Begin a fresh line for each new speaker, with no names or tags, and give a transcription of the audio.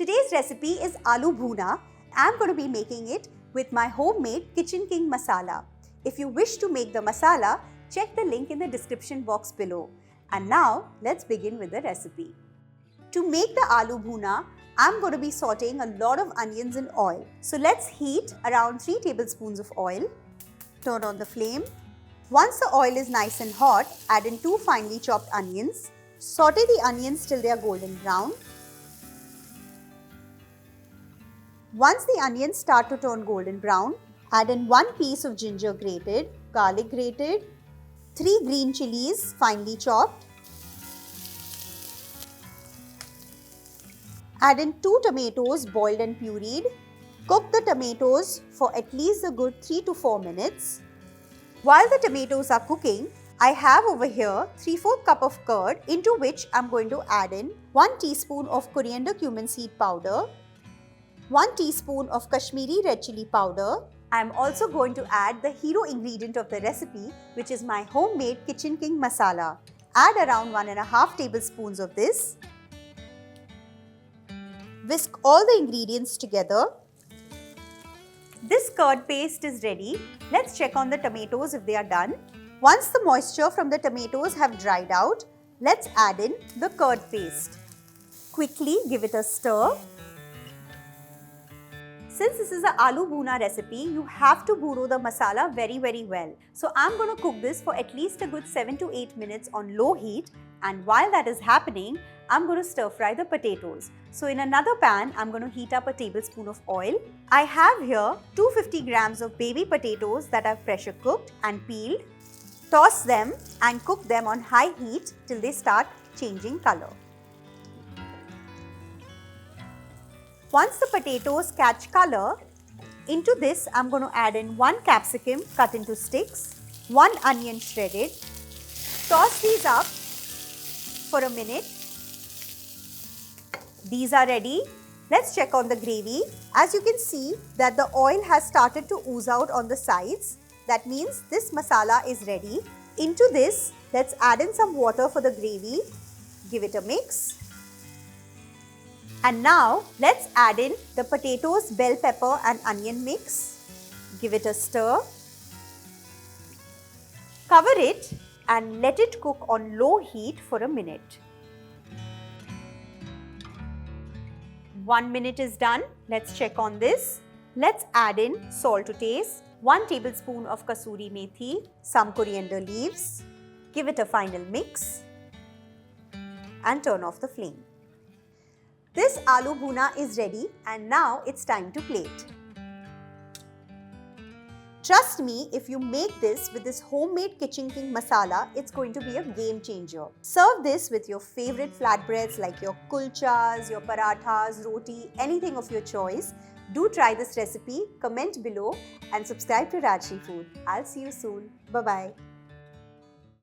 Today's recipe is aloo bhuna. I'm going to be making it with my homemade Kitchen King masala. If you wish to make the masala, check the link in the description box below. And now, let's begin with the recipe. To make the aloo bhuna, I'm going to be sauteing a lot of onions in oil. So let's heat around 3 tablespoons of oil. Turn on the flame. Once the oil is nice and hot, add in 2 finely chopped onions. Saute the onions till they are golden brown. Once the onions start to turn golden brown, add in 1 piece of ginger grated, garlic grated, 3 green chilies finely chopped. Add in 2 tomatoes boiled and pureed. Cook the tomatoes for at least a good 3 to 4 minutes. While the tomatoes are cooking, I have over here 3/4 cup of curd, into which I'm going to add in 1 teaspoon of coriander cumin seed powder, 1 teaspoon of Kashmiri red chili powder. I'm also going to add the hero ingredient of the recipe, which is my homemade Kitchen King masala. Add around 1.5 tablespoons of this. Whisk all the ingredients together. This curd paste is ready. Let's check on the tomatoes if they are done. Once the moisture from the tomatoes have dried out, let's add in the curd paste. Quickly give it a stir. Since this is an aloo bhuna recipe, you have to bhuro the masala very well. So I'm going to cook this for at least a good 7 to 8 minutes on low heat, and while that is happening, I'm going to stir fry the potatoes. So in another pan, I'm going to heat up a tablespoon of oil. I have here 250 grams of baby potatoes that I've pressure cooked and peeled. Toss them and cook them on high heat till they start changing color. Once the potatoes catch color, into this I'm going to add in 1 capsicum cut into sticks, 1 onion shredded. Toss these up for a minute. These are ready. Let's check on the gravy. As you can see that the oil has started to ooze out on the sides. That means this masala is ready. Into this, let's add in some water for the gravy. Give it a mix. And now, let's add in the potatoes, bell pepper and onion mix. Give it a stir. Cover it and let it cook on low heat for a minute. 1 minute is done. Let's check on this. Let's add in salt to taste, 1 tablespoon of kasuri methi, some coriander leaves. Give it a final mix and turn off the flame. This aloo bhuna is ready, and now it's time to plate. Trust me, if you make this with this homemade Kitchen King masala, it's going to be a game changer. Serve this with your favorite flatbreads like your kulchas, your parathas, roti, anything of your choice. Do try this recipe, comment below and subscribe to Rajshri Food. I'll see you soon. Bye-bye.